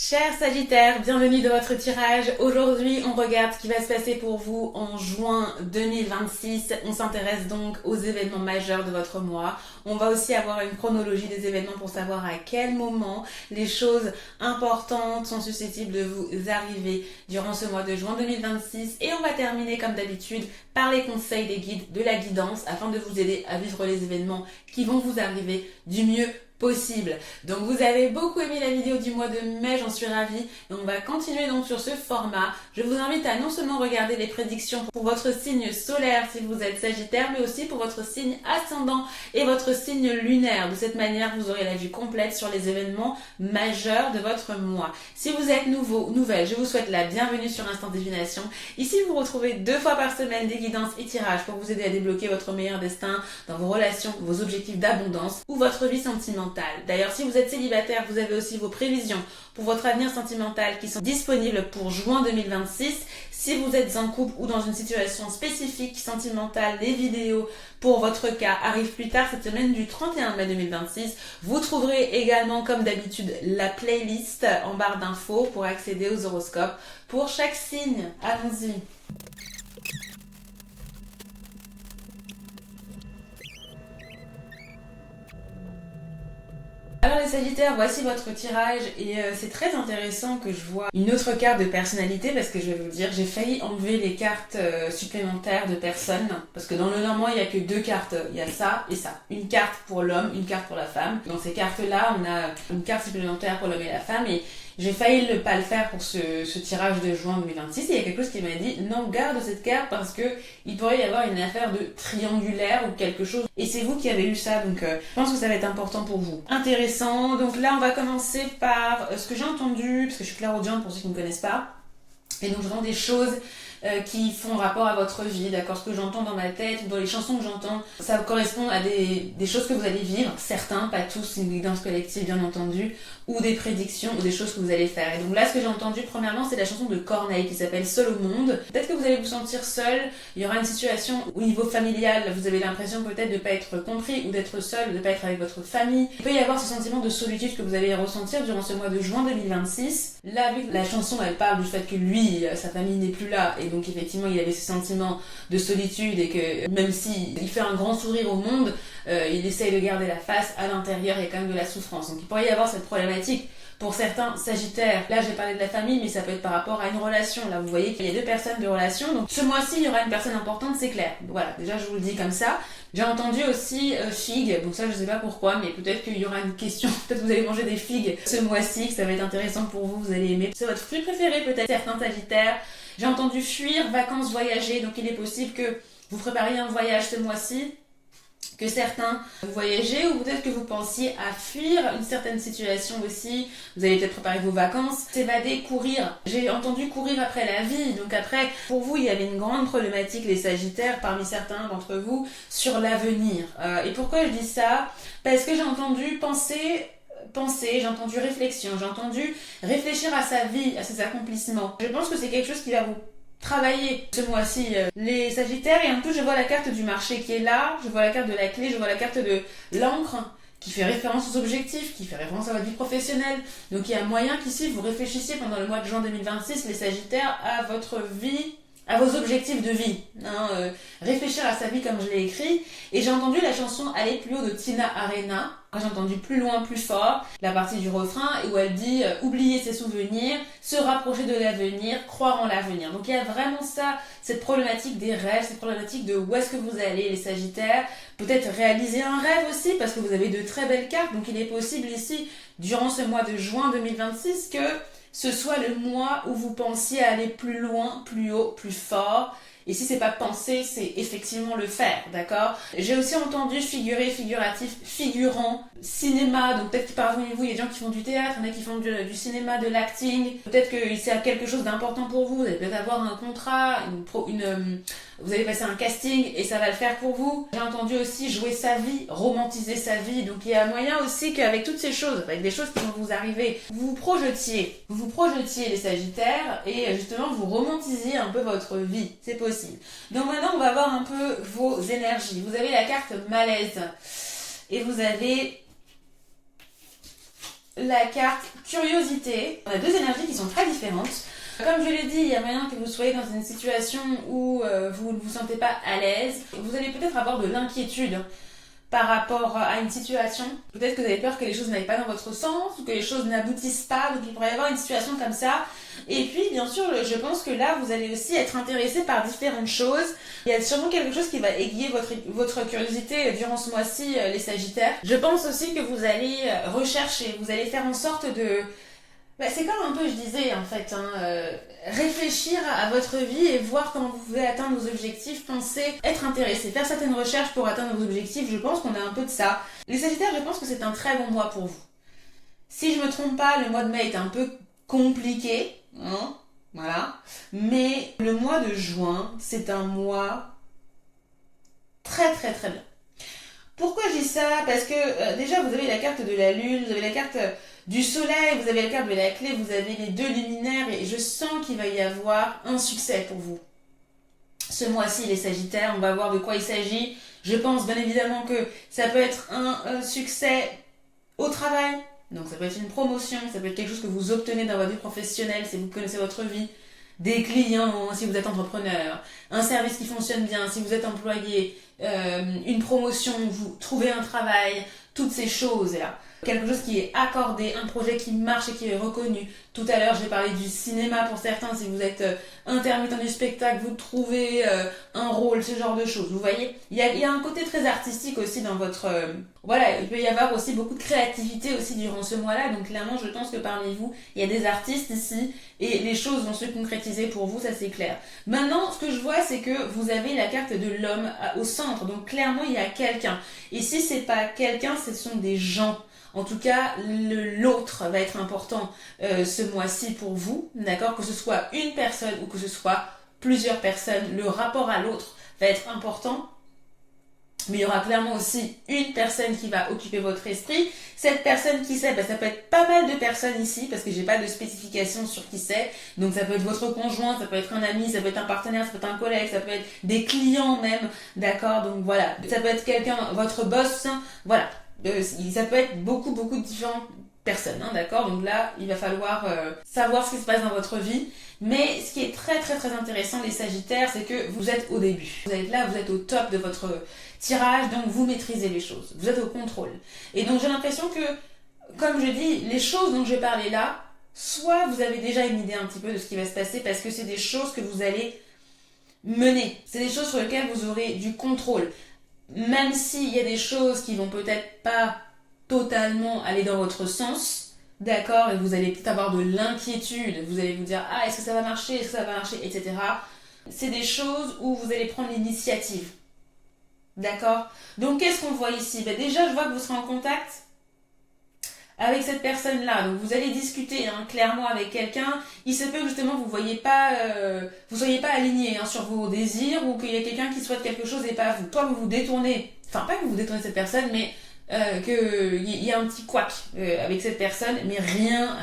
Chers Sagittaires, bienvenue dans votre tirage. Aujourd'hui, on regarde ce qui va se passer pour vous en juin 2026. On s'intéresse donc aux événements majeurs de votre mois. On va aussi avoir une chronologie des événements pour savoir à quel moment les choses importantes sont susceptibles de vous arriver durant ce mois de juin 2026. Et on va terminer comme d'habitude par les conseils des guides, de la guidance, afin de vous aider à vivre les événements qui vont vous arriver du mieux possible. Donc vous avez beaucoup aimé la vidéo du mois de mai, j'en suis ravie. Et on va continuer donc sur ce format. Je vous invite à non seulement regarder les prédictions pour votre signe solaire si vous êtes Sagittaire, mais aussi pour votre signe ascendant et votre signe lunaire. De cette manière, vous aurez la vue complète sur les événements majeurs de votre mois. Si vous êtes nouveau ou nouvelle, je vous souhaite la bienvenue sur Instant Divination. Ici, vous retrouvez 2 fois par semaine des guidances et tirages pour vous aider à débloquer votre meilleur destin dans vos relations, vos objectifs d'abondance ou votre vie sentimentale. D'ailleurs, si vous êtes célibataire, vous avez aussi vos prévisions pour votre avenir sentimental qui sont disponibles pour juin 2026. Si vous êtes en couple ou dans une situation spécifique sentimentale, les vidéos pour votre cas arrivent plus tard cette semaine du 31 mai 2026. Vous trouverez également, comme d'habitude, la playlist en barre d'infos pour accéder aux horoscopes pour chaque signe. Allons-y. Alors les Sagittaires, voici votre tirage et c'est très intéressant que je vois une autre carte de personnalité parce que je vais vous dire, j'ai failli enlever les cartes supplémentaires de personnes parce que dans le normand il n'y a que 2 cartes, il y a ça et ça. Une carte pour l'homme, une carte pour la femme. Dans ces cartes-là, on a une carte supplémentaire pour l'homme et la femme et j'ai failli ne pas le faire pour ce tirage de juin 2026 et il y a quelque chose qui m'a dit non, garde cette carte parce que il pourrait y avoir une affaire de triangulaire ou quelque chose et c'est vous qui avez eu ça donc je pense que ça va être important pour vous. Intéressant, donc là on va commencer par ce que j'ai entendu parce que je suis clairaudiente pour ceux qui ne me connaissent pas et donc j'entends des choses qui font rapport à votre vie, d'accord, ce que j'entends dans ma tête, dans les chansons que j'entends, ça correspond à des choses que vous allez vivre, certains, pas tous, c'est une guidance collective bien entendu, ou des prédictions, ou des choses que vous allez faire. Et donc là, ce que j'ai entendu, premièrement, c'est la chanson de Corneille qui s'appelle Seul au monde. Peut-être que vous allez vous sentir seul, il y aura une situation au niveau familial, vous avez l'impression peut-être de ne pas être compris, ou d'être seul, ou de ne pas être avec votre famille. Il peut y avoir ce sentiment de solitude que vous allez ressentir durant ce mois de juin 2026. Là, vu que la chanson, elle parle du fait que lui, sa famille n'est plus là, et donc effectivement il avait ce sentiment de solitude et que même s'il fait un grand sourire au monde, il essaye de garder la face, à l'intérieur il y a quand même de la souffrance. Donc il pourrait y avoir cette problématique pour certains Sagittaires. Là j'ai parlé de la famille mais ça peut être par rapport à une relation. Là vous voyez qu'il y a 2 personnes de relation. Donc ce mois-ci il y aura une personne importante, c'est clair. Voilà, déjà je vous le dis comme ça. J'ai entendu aussi figues, donc ça je sais pas pourquoi, mais peut-être qu'il y aura une question, peut-être que vous allez manger des figues ce mois-ci, que ça va être intéressant pour vous, vous allez aimer. C'est votre fruit préféré peut-être, certains Sagittaires. J'ai entendu fuir, vacances, voyager, donc il est possible que vous prépariez un voyage ce mois-ci, que certains vous voyagez ou peut-être que vous pensiez à fuir une certaine situation aussi. Vous allez peut-être préparer vos vacances, s'évader, courir. J'ai entendu courir après la vie, donc après, pour vous, il y avait une grande problématique, les Sagittaires, parmi certains d'entre vous, sur l'avenir. Et pourquoi je dis ça? Parce que j'ai entendu penser, j'ai entendu réflexion, j'ai entendu réfléchir à sa vie, à ses accomplissements. Je pense que c'est quelque chose qui va vous travailler ce mois-ci les Sagittaires et en plus je vois la carte du marché qui est là, je vois la carte de la clé, je vois la carte de l'encre qui fait référence aux objectifs, qui fait référence à votre vie professionnelle. Donc il y a moyen qu'ici vous réfléchissiez pendant le mois de juin 2026 les Sagittaires à votre vie, à vos objectifs de vie, réfléchir à sa vie comme je l'ai écrit. Et j'ai entendu la chanson Aller plus haut de Tina Arena. J'ai entendu plus loin, plus fort, la partie du refrain où elle dit oublier ses souvenirs, se rapprocher de l'avenir, croire en l'avenir. Donc il y a vraiment ça, cette problématique des rêves, cette problématique de où est-ce que vous allez les Sagittaires, peut-être réaliser un rêve aussi parce que vous avez de très belles cartes. Donc il est possible ici, durant ce mois de juin 2026, que ce soit le mois où vous pensiez aller plus loin, plus haut, plus fort. Et si c'est pas penser, c'est effectivement le faire, d'accord? J'ai aussi entendu figurer, figuratif, figurant, cinéma, donc peut-être que parmi vous, il y a des gens qui font du théâtre, il y en a qui font du cinéma, de l'acting, peut-être que c'est quelque chose d'important pour vous, vous allez peut-être avoir un contrat, vous allez passer un casting et ça va le faire pour vous. J'ai entendu aussi jouer sa vie, romantiser sa vie, donc il y a moyen aussi qu'avec toutes ces choses, avec des choses qui vont vous arriver, vous vous projetiez les Sagittaires et justement vous romantisiez un peu votre vie, c'est possible. Donc maintenant on va voir un peu vos énergies. Vous avez la carte malaise et vous avez la carte curiosité. On a deux énergies qui sont très différentes. Comme je l'ai dit, il y a moyen que vous soyez dans une situation où vous ne vous sentez pas à l'aise. Vous allez peut-être avoir de l'inquiétude par rapport à une situation. Peut-être que vous avez peur que les choses n'aillent pas dans votre sens ou que les choses n'aboutissent pas. Donc il pourrait y avoir une situation comme ça. Et puis bien sûr, je pense que là, vous allez aussi être intéressé par différentes choses. Il y a sûrement quelque chose qui va aiguiller votre curiosité durant ce mois-ci, les Sagittaires. Je pense aussi que vous allez rechercher, vous allez faire en sorte de... c'est comme un peu, je disais, en fait, réfléchir à votre vie et voir comment vous pouvez atteindre vos objectifs, penser, être intéressé, faire certaines recherches pour atteindre vos objectifs. Je pense qu'on a un peu de ça. Les Sagittaires, je pense que c'est un très bon mois pour vous. Si je me trompe pas, le mois de mai est un peu compliqué, hein, voilà. Mais le mois de juin, c'est un mois très très très bien. Pourquoi je dis ça? Parce que déjà, vous avez la carte de la lune, vous avez la carte du soleil, vous avez la carte de la clé, vous avez les deux luminaires et je sens qu'il va y avoir un succès pour vous. Ce mois-ci, les Sagittaires, on va voir de quoi il s'agit. Je pense bien évidemment que ça peut être un succès au travail. Donc ça peut être une promotion, ça peut être quelque chose que vous obtenez dans votre vie professionnelle si vous connaissez votre vie. Des clients, si vous êtes entrepreneur, un service qui fonctionne bien, si vous êtes employé, une promotion, vous trouvez un travail, toutes ces choses-là. Quelque chose qui est accordé, un projet qui marche et qui est reconnu. Tout à l'heure, j'ai parlé du cinéma pour certains. Si vous êtes intermittent du spectacle, vous trouvez un rôle, ce genre de choses. Vous voyez, il y a un côté très artistique aussi dans votre... voilà, il peut y avoir aussi beaucoup de créativité aussi durant ce mois-là. Donc clairement, je pense que parmi vous, il y a des artistes ici et les choses vont se concrétiser pour vous, ça c'est clair. Maintenant, ce que je vois, c'est que vous avez la carte de l'homme au centre. Donc clairement, il y a quelqu'un. Et si c'est pas quelqu'un, ce sont des gens. En tout cas, l'autre va être important ce mois-ci pour vous, d'accord? Que ce soit une personne ou que ce soit plusieurs personnes, le rapport à l'autre va être important. Mais il y aura clairement aussi une personne qui va occuper votre esprit. Cette personne qui c'est, ça peut être pas mal de personnes ici, parce que j'ai pas de spécification sur qui c'est. Donc ça peut être votre conjoint, ça peut être un ami, ça peut être un partenaire, ça peut être un collègue, ça peut être des clients même, d'accord? Donc voilà, ça peut être quelqu'un, votre boss, voilà. Ça peut être beaucoup de différentes personnes, hein, d'accord? Donc là, il va falloir savoir ce qui se passe dans votre vie. Mais ce qui est très intéressant, les Sagittaires, c'est que vous êtes au début. Vous êtes là, vous êtes au top de votre tirage, donc vous maîtrisez les choses. Vous êtes au contrôle. Et donc j'ai l'impression que, comme je dis, les choses dont je vais parler là, soit vous avez déjà une idée un petit peu de ce qui va se passer, parce que c'est des choses que vous allez mener. C'est des choses sur lesquelles vous aurez du contrôle. Même s'il y a des choses qui vont peut-être pas totalement aller dans votre sens, d'accord, et vous allez peut-être avoir de l'inquiétude, vous allez vous dire, ah, est-ce que ça va marcher, est-ce que ça va marcher, etc. C'est des choses où vous allez prendre l'initiative, d'accord? Donc, qu'est-ce qu'on voit ici? Déjà, je vois que vous serez en contact avec cette personne-là. Donc, vous allez discuter clairement avec quelqu'un. Il se peut que justement, vous soyez pas aligné sur vos désirs ou qu'il y a quelqu'un qui souhaite quelque chose et pas vous. Toi, vous vous détournez. Enfin, pas que vous vous détournez de cette personne, mais qu'il y a un petit couac avec cette personne, mais rien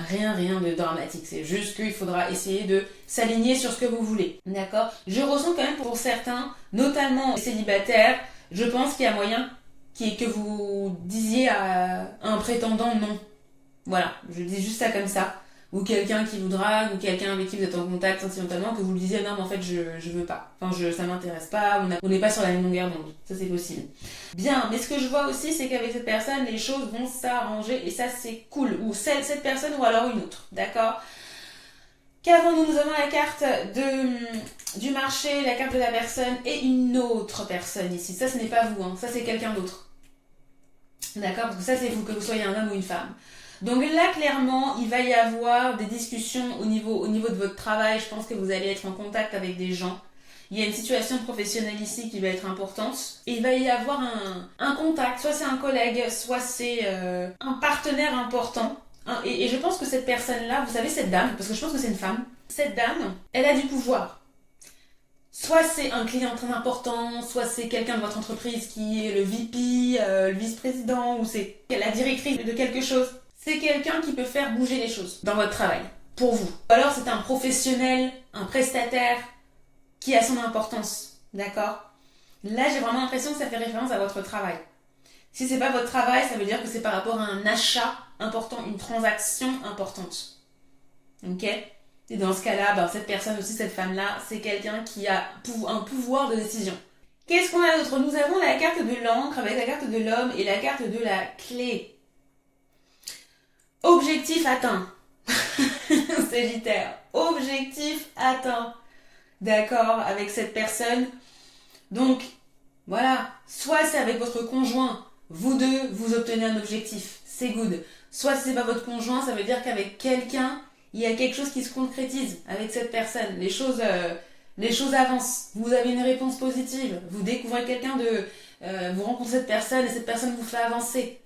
de dramatique. C'est juste qu'il faudra essayer de s'aligner sur ce que vous voulez. D'accord? Je ressens quand même pour certains, notamment les célibataires, je pense qu'il y a moyen que vous disiez à un prétendant non. Voilà, je dis juste ça comme ça. Ou quelqu'un qui vous drague, ou quelqu'un avec qui vous êtes en contact sentimentalement, que vous lui disiez non mais en fait je veux pas. Enfin ça m'intéresse pas, on n'est pas sur la même longueur d'onde. Ça c'est possible. Bien, mais ce que je vois aussi c'est qu'avec cette personne, les choses vont s'arranger et ça c'est cool. Ou cette personne ou alors une autre, d'accord? Qu'avons-nous? Nous avons la carte du marché, la carte de la personne et une autre personne ici. Ça ce n'est pas vous, ça c'est quelqu'un d'autre. D'accord? Parce que ça c'est vous, que vous soyez un homme ou une femme. Donc là, clairement, il va y avoir des discussions au niveau de votre travail. Je pense que vous allez être en contact avec des gens. Il y a une situation professionnelle ici qui va être importante. Et il va y avoir un contact. Soit c'est un collègue, soit c'est un partenaire important. Et je pense que cette personne-là, vous savez, cette dame, parce que je pense que c'est une femme, cette dame, elle a du pouvoir. Soit c'est un client très important, soit c'est quelqu'un de votre entreprise qui est le VP, le vice-président, ou c'est la directrice de quelque chose. C'est quelqu'un qui peut faire bouger les choses dans votre travail, pour vous. Ou alors c'est un professionnel, un prestataire qui a son importance, d'accord? Là, j'ai vraiment l'impression que ça fait référence à votre travail. Si c'est pas votre travail, ça veut dire que c'est par rapport à un achat important, une transaction importante. Ok? Et dans ce cas-là, ben, cette personne aussi, cette femme-là, c'est quelqu'un qui a un pouvoir de décision. Qu'est-ce qu'on a d'autre? Nous avons la carte de l'encre avec la carte de l'homme et la carte de la clé. Objectif atteint. Sagittaire. Objectif atteint. D'accord, avec cette personne. Donc, voilà. Soit c'est avec votre conjoint. Vous deux, vous obtenez un objectif. C'est good. Soit si c'est pas votre conjoint, ça veut dire qu'avec quelqu'un, il y a quelque chose qui se concrétise avec cette personne. Les choses avancent. Vous avez une réponse positive. Vous découvrez quelqu'un vous rencontrez cette personne et cette personne vous fait avancer.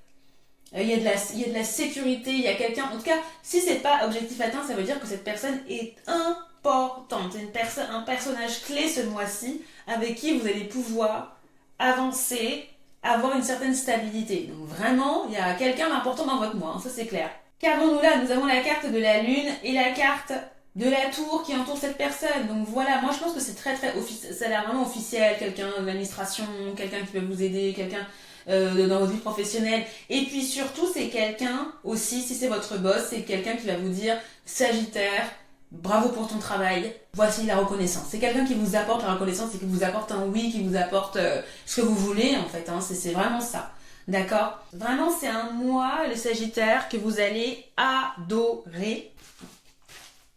Il y a de la sécurité, il y a quelqu'un. En tout cas, si c'est pas objectif atteint, ça veut dire que cette personne est importante. C'est un personnage clé ce mois-ci avec qui vous allez pouvoir avancer, avoir une certaine stabilité. Donc vraiment, il y a quelqu'un d'important dans votre mois, hein, ça c'est clair. Qu'avons-nous là? Nous avons la carte de la lune et la carte de la tour qui entoure cette personne. Donc voilà, moi je pense que c'est très officiel, ça a l'air vraiment officiel, quelqu'un de l'administration, quelqu'un qui peut vous aider, quelqu'un dans votre vie professionnelle. Et puis surtout, c'est quelqu'un aussi, si c'est votre boss, c'est quelqu'un qui va vous dire Sagittaire, bravo pour ton travail, voici la reconnaissance. C'est quelqu'un qui vous apporte la reconnaissance et qui vous apporte un oui, qui vous apporte ce que vous voulez en fait, hein, c'est vraiment ça. D'accord? Vraiment, c'est un mois, le Sagittaire, que vous allez adorer.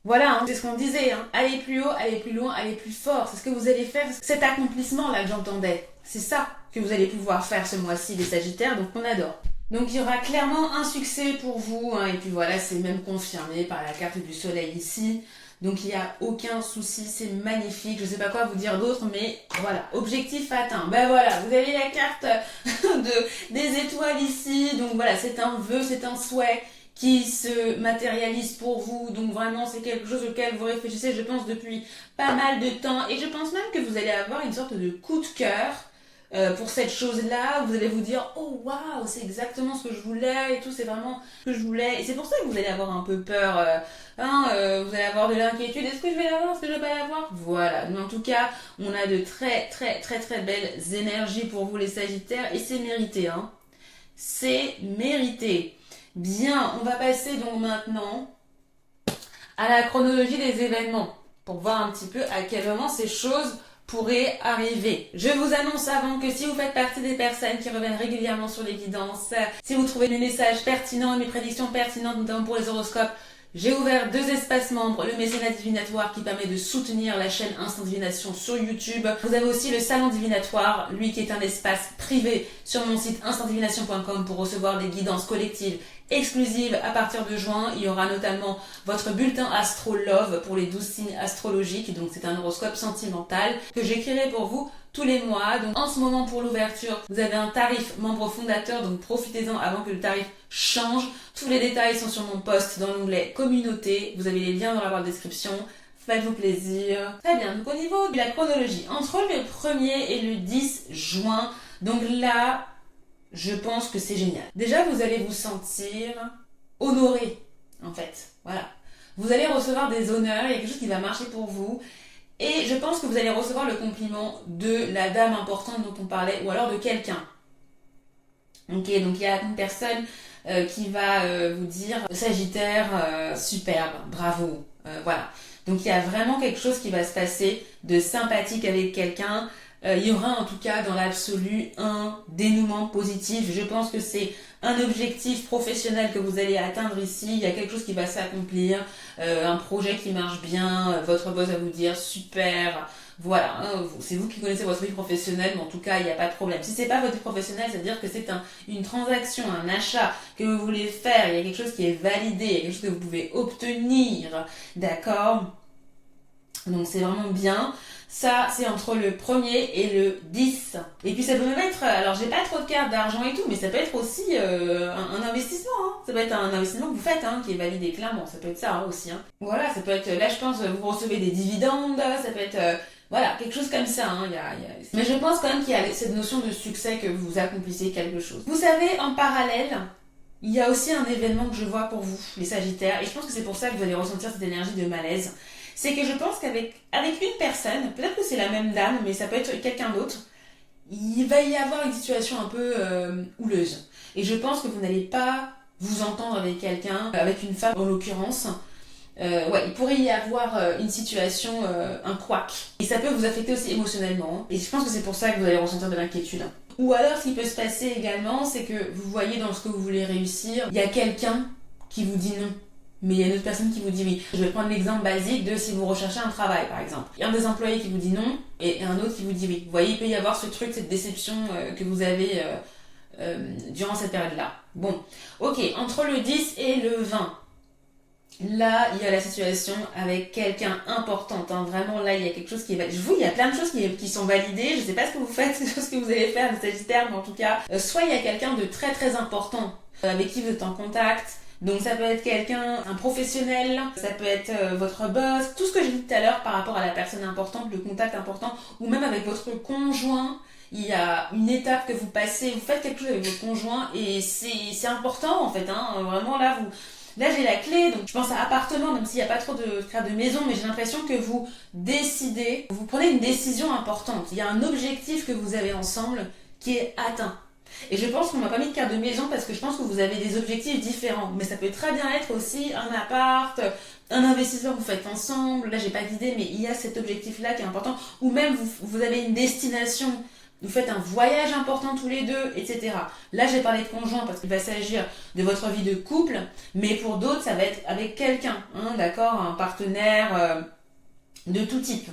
Voilà, hein, c'est ce qu'on disait, hein. Aller plus haut, aller plus loin, aller plus fort. C'est ce que vous allez faire, cet accomplissement-là que j'entendais. C'est ça que vous allez pouvoir faire ce mois-ci, les Sagittaires, donc on adore. Donc il y aura clairement un succès pour vous, hein, et puis voilà, c'est même confirmé par la carte du soleil ici. Donc il n'y a aucun souci, c'est magnifique. Je sais pas quoi vous dire d'autre, mais voilà, objectif atteint. Ben voilà, vous avez la carte des étoiles ici. Donc voilà, c'est un vœu, c'est un souhait qui se matérialise pour vous. Donc vraiment, c'est quelque chose auquel vous réfléchissez, je pense, depuis pas mal de temps. Et je pense même que vous allez avoir une sorte de coup de cœur pour cette chose-là. Vous allez vous dire, oh waouh, c'est exactement ce que je voulais et tout, c'est vraiment ce que je voulais. Et c'est pour ça que vous allez avoir un peu peur, vous allez avoir de l'inquiétude. Est-ce que je vais l'avoir, est-ce que je vais pas l'avoir? Voilà. Mais en tout cas, on a de très belles énergies pour vous les Sagittaires et c'est mérité, hein. C'est mérité. Bien, on va passer donc maintenant à la chronologie des événements pour voir un petit peu à quel moment ces choses pourraient arriver. Je vous annonce avant que si vous faites partie des personnes qui reviennent régulièrement sur les guidances, si vous trouvez mes messages pertinents et mes prédictions pertinentes, notamment pour les horoscopes, j'ai ouvert 2 espaces membres, le mécénat divinatoire qui permet de soutenir la chaîne Instant Divination sur YouTube. Vous avez aussi le salon divinatoire, lui qui est un espace privé sur mon site instantdivination.com pour recevoir des guidances collectives exclusives à partir de juin. Il y aura notamment votre bulletin Astro Love pour les 12 signes astrologiques, donc c'est un horoscope sentimental que j'écrirai pour vous tous les mois. Donc en ce moment pour l'ouverture, vous avez un tarif membre fondateur, donc profitez-en avant que le tarif change. Tous les détails sont sur mon post dans l'onglet communauté. Vous avez les liens dans la barre de description. Faites-vous plaisir. Très bien, donc au niveau de la chronologie, entre le 1er et le 10 juin, donc là, je pense que c'est génial. Déjà, vous allez vous sentir honoré, en fait. Voilà. Vous allez recevoir des honneurs, il y a quelque chose qui va marcher pour vous. Et je pense que vous allez recevoir le compliment de la dame importante dont on parlait, ou alors de quelqu'un. Ok, donc il y a une personne qui va vous dire Sagittaire, superbe, bravo, voilà. Donc il y a vraiment quelque chose qui va se passer de sympathique avec quelqu'un. Il y aura en tout cas dans l'absolu un dénouement positif. Je pense que c'est un objectif professionnel que vous allez atteindre ici. Il y a quelque chose qui va s'accomplir, un projet qui marche bien, votre boss va vous dire super. Voilà, hein, c'est vous qui connaissez votre vie professionnelle, mais en tout cas, il n'y a pas de problème. Si c'est pas votre vie professionnelle, c'est-à-dire que c'est une transaction, un achat que vous voulez faire, il y a quelque chose qui est validé, il y a quelque chose que vous pouvez obtenir, d'accord? Donc c'est vraiment bien. Ça, c'est entre le 1er et le 10. Et puis ça peut même être, alors j'ai pas trop de cartes d'argent et tout, mais ça peut être aussi un investissement. Hein. Ça peut être un investissement que vous faites, hein, qui est validé clairement. Ça peut être ça hein, aussi. Hein. Voilà, ça peut être, là je pense, vous recevez des dividendes, ça peut être, voilà, quelque chose comme ça. Hein. Mais je pense quand même qu'il y a cette notion de succès que vous accomplissez quelque chose. Vous savez, en parallèle, il y a aussi un événement que je vois pour vous, les Sagittaires, et je pense que c'est pour ça que vous allez ressentir cette énergie de malaise. C'est que je pense qu'avec une personne, peut-être que c'est la même dame, mais ça peut être quelqu'un d'autre, il va y avoir une situation un peu houleuse. Et je pense que vous n'allez pas vous entendre avec quelqu'un, avec une femme en l'occurrence. Ouais, il pourrait y avoir une situation, un couac. Et ça peut vous affecter aussi émotionnellement. Et je pense que c'est pour ça que vous allez ressentir de l'inquiétude. Ou alors, ce qui peut se passer également, c'est que vous voyez dans ce que vous voulez réussir, il y a quelqu'un qui vous dit non. Mais il y a une autre personne qui vous dit oui. Je vais prendre l'exemple basique de si vous recherchez un travail, par exemple. Il y a un des employés qui vous dit non, et un autre qui vous dit oui. Vous voyez, il peut y avoir ce truc, cette déception que vous avez durant cette période-là. Bon, ok, entre le 10 et le 20. Là, il y a la situation avec quelqu'un importante, hein. Vraiment, là, il y a quelque chose qui est validé. Je vous, il y a plein de choses qui sont validées. Je sais pas ce que vous faites, ce que vous allez faire, le Sagittaire, mais en tout cas, soit il y a quelqu'un de très très important avec qui vous êtes en contact. Donc ça peut être quelqu'un, un professionnel, ça peut être votre boss, tout ce que j'ai dit tout à l'heure par rapport à la personne importante, le contact important, ou même avec votre conjoint. Il y a une étape que vous passez, vous faites quelque chose avec votre conjoint et c'est important en fait, hein. Vraiment là, là j'ai la clé, donc je pense à appartement, même s'il n'y a pas trop de cas de maison, mais j'ai l'impression que vous décidez, vous prenez une décision importante. Il y a un objectif que vous avez ensemble qui est atteint. Et je pense qu'on m'a pas mis de carte de maison parce que je pense que vous avez des objectifs différents. Mais ça peut très bien être aussi un appart, un investissement que vous faites ensemble. Là, j'ai pas d'idée, mais il y a cet objectif-là qui est important. Ou même, vous avez une destination. Vous faites un voyage important tous les deux, etc. Là, j'ai parlé de conjoint parce qu'il va s'agir de votre vie de couple. Mais pour d'autres, ça va être avec quelqu'un, hein, d'accord, un partenaire de tout type.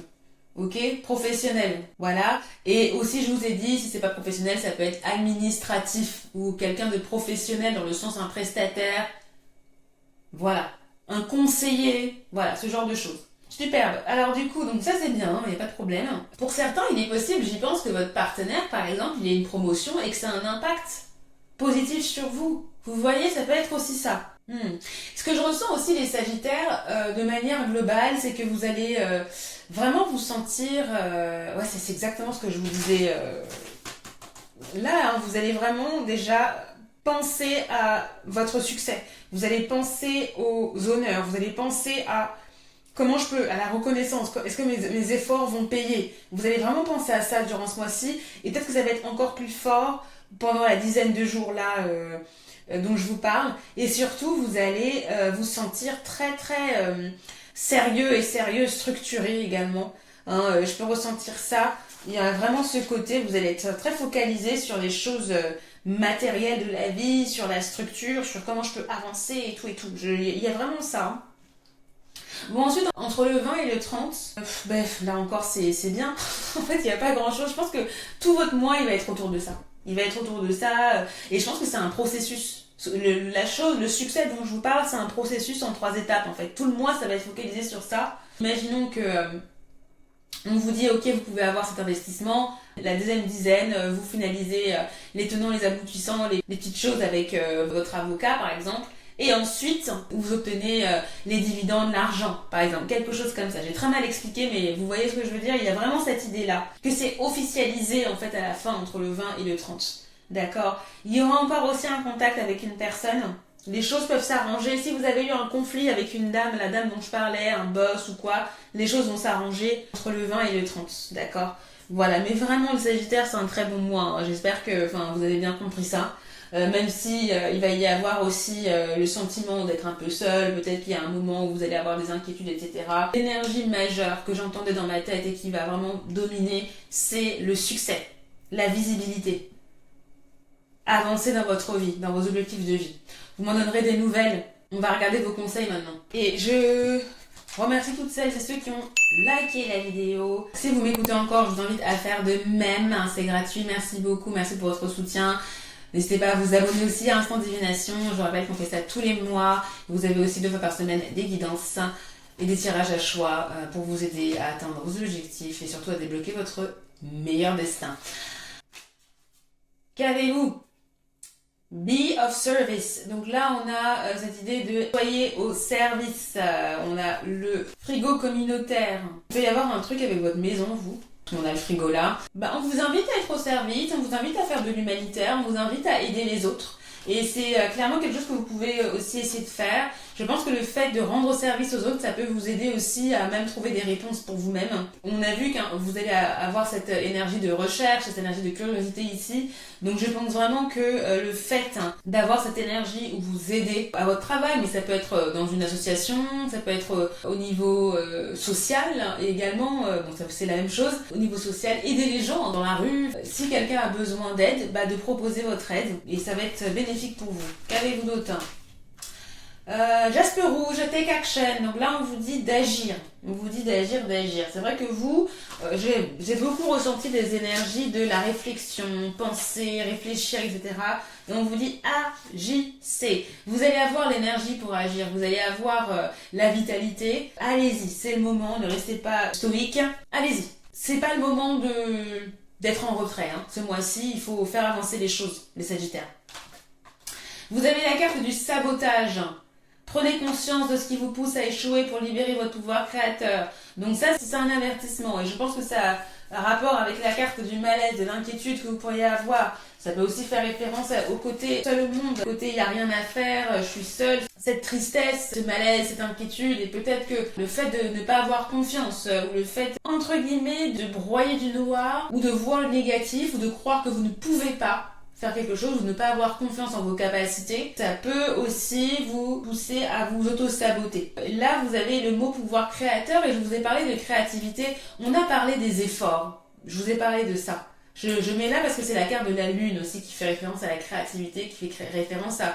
Ok, professionnel, voilà. Et aussi, je vous ai dit, si c'est pas professionnel, ça peut être administratif ou quelqu'un de professionnel dans le sens un prestataire, voilà, un conseiller, voilà, ce genre de choses. Superbe. Alors du coup, donc ça c'est bien, il n'y a pas de problème. Pour certains, il est possible, j'y pense, que votre partenaire, par exemple, il ait une promotion et que ça a un impact positif sur vous. Vous voyez, ça peut être aussi ça. Ce que je ressens aussi les Sagittaires, de manière globale, c'est que vous allez vraiment vous sentir... ouais, c'est exactement ce que je vous disais. Là, hein, vous allez vraiment déjà penser à votre succès. Vous allez penser aux honneurs. Vous allez penser à comment je peux, à la reconnaissance. Est-ce que mes efforts vont payer? Vous allez vraiment penser à ça durant ce mois-ci. Et peut-être que ça va être encore plus fort pendant la dizaine de jours là... dont je vous parle, et surtout vous allez vous sentir très très sérieux et sérieux, structuré également, hein, je peux ressentir ça, il y a vraiment ce côté, vous allez être très focalisé sur les choses matérielles de la vie, sur la structure, sur comment je peux avancer et tout, il y a vraiment ça, hein. Bon, ensuite, entre le 20 et le 30, bref, là encore c'est bien, en fait il n'y a pas grand chose, je pense que tout votre mois il va être autour de ça. Il va être autour de ça, et je pense que c'est un processus. Le succès dont je vous parle, c'est un processus en 3 étapes en fait. Tout le mois, ça va être focalisé sur ça. Imaginons que on vous dit, ok, vous pouvez avoir cet investissement. La deuxième dizaine, vous finalisez les tenants, les aboutissants, les petites choses avec votre avocat par exemple. Et ensuite, vous obtenez les dividendes, l'argent, par exemple, quelque chose comme ça. J'ai très mal expliqué, mais vous voyez ce que je veux dire. Il y a vraiment cette idée-là, que c'est officialisé en fait à la fin entre le 20 et le 30. D'accord? Il y aura encore aussi un contact avec une personne. Les choses peuvent s'arranger. Si vous avez eu un conflit avec une dame, la dame dont je parlais, un boss ou quoi, les choses vont s'arranger entre le 20 et le 30. D'accord? Voilà, mais vraiment le Sagittaire, c'est un très bon mois, hein. J'espère que vous avez bien compris ça. Même si il va y avoir aussi le sentiment d'être un peu seul, peut-être qu'il y a un moment où vous allez avoir des inquiétudes, etc. L'énergie majeure que j'entendais dans ma tête et qui va vraiment dominer, c'est le succès, la visibilité. Avancer dans votre vie, dans vos objectifs de vie. Vous m'en donnerez des nouvelles. On va regarder vos conseils maintenant. Et je remercie toutes celles et ceux qui ont liké la vidéo. Si vous m'écoutez encore, je vous invite à faire de même, hein, c'est gratuit. Merci beaucoup, merci pour votre soutien. N'hésitez pas à vous abonner aussi à Instant Divination. Je vous rappelle qu'on fait ça tous les mois. Vous avez aussi 2 fois par semaine des guidances et des tirages à choix pour vous aider à atteindre vos objectifs et surtout à débloquer votre meilleur destin. Qu'avez-vous? Be of service. Donc là, on a cette idée de soyez au service. On a le frigo communautaire. Il peut y avoir un truc avec votre maison, vous. On a le frigo là. On vous invite à être au service, on vous invite à faire de l'humanitaire, on vous invite à aider les autres. Et c'est clairement quelque chose que vous pouvez aussi essayer de faire. Je pense que le fait de rendre service aux autres, ça peut vous aider aussi à même trouver des réponses pour vous-même. On a vu que vous allez avoir cette énergie de recherche, cette énergie de curiosité ici. Donc je pense vraiment que le fait d'avoir cette énergie où vous aidez à votre travail, mais ça peut être dans une association, ça peut être au niveau social également, bon ça c'est la même chose, au niveau social, aider les gens dans la rue, si quelqu'un a besoin d'aide, de proposer votre aide et ça va être bénéfique pour vous. Qu'avez-vous d'autre? Jaspe rouge, take action. Donc là, on vous dit d'agir. On vous dit d'agir. C'est vrai que vous, j'ai beaucoup ressenti des énergies de la réflexion, penser, réfléchir, etc. Et on vous dit agissez. Vous allez avoir l'énergie pour agir. Vous allez avoir la vitalité. Allez-y, c'est le moment. Ne restez pas stoïque. Allez-y. C'est pas le moment d'être en retrait. Ce mois-ci, il faut faire avancer les choses, les Sagittaires. Vous avez la carte du sabotage. Prenez conscience de ce qui vous pousse à échouer pour libérer votre pouvoir créateur. Donc ça, c'est un avertissement. Et je pense que ça a un rapport avec la carte du malaise, de l'inquiétude que vous pourriez avoir. Ça peut aussi faire référence au côté seul au monde, au côté il n'y a rien à faire, je suis seule. Cette tristesse, ce malaise, cette inquiétude, et peut-être que le fait de ne pas avoir confiance, ou le fait, entre guillemets, de broyer du noir, ou de voir le négatif, ou de croire que vous ne pouvez pas faire quelque chose ou ne pas avoir confiance en vos capacités, ça peut aussi vous pousser à vous auto-saboter. Là, vous avez le mot pouvoir créateur et je vous ai parlé de créativité. On a parlé des efforts. Je vous ai parlé de ça. Je mets là parce que c'est la carte de la lune aussi qui fait référence à la créativité, qui fait référence à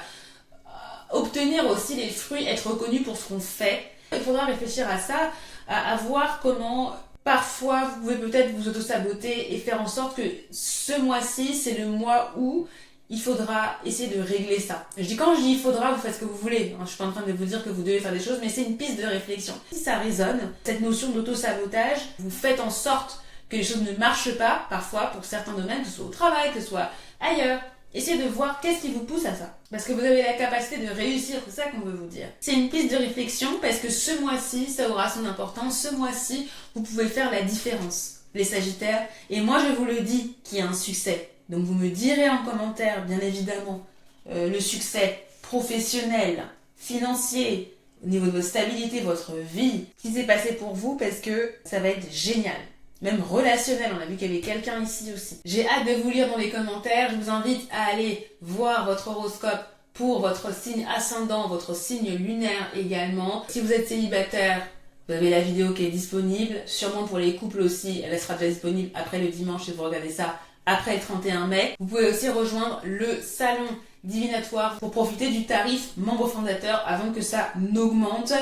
obtenir aussi les fruits, être reconnu pour ce qu'on fait. Il faudra réfléchir à ça, à voir comment... Parfois, vous pouvez peut-être vous auto-saboter et faire en sorte que ce mois-ci, c'est le mois où il faudra essayer de régler ça. Quand je dis il faudra, vous faites ce que vous voulez. Je suis pas en train de vous dire que vous devez faire des choses, mais c'est une piste de réflexion. Si ça résonne, cette notion d'auto-sabotage, vous faites en sorte que les choses ne marchent pas, parfois, pour certains domaines, que ce soit au travail, que ce soit ailleurs. Essayez de voir qu'est-ce qui vous pousse à ça. Parce que vous avez la capacité de réussir, c'est ça qu'on veut vous dire. C'est une piste de réflexion parce que ce mois-ci, ça aura son importance. Ce mois-ci, vous pouvez faire la différence, les Sagittaires. Et moi, je vous le dis qu'il y a un succès. Donc vous me direz en commentaire, bien évidemment, le succès professionnel, financier, au niveau de votre stabilité, votre vie, ce qui s'est passé pour vous parce que ça va être génial. Même relationnel, on a vu qu'il y avait quelqu'un ici aussi. J'ai hâte de vous lire dans les commentaires, je vous invite à aller voir votre horoscope pour votre signe ascendant, votre signe lunaire également. Si vous êtes célibataire, vous avez la vidéo qui est disponible, sûrement pour les couples aussi, elle sera déjà disponible après le dimanche si vous regardez ça après le 31 mai. Vous pouvez aussi rejoindre le salon divinatoire pour profiter du tarif membre fondateur avant que ça n'augmente.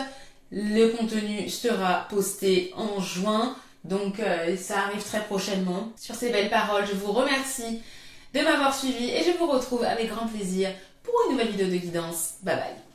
Le contenu sera posté en juin. Donc ça arrive très prochainement. Sur ces belles paroles, je vous remercie de m'avoir suivi et je vous retrouve avec grand plaisir pour une nouvelle vidéo de guidance. Bye bye.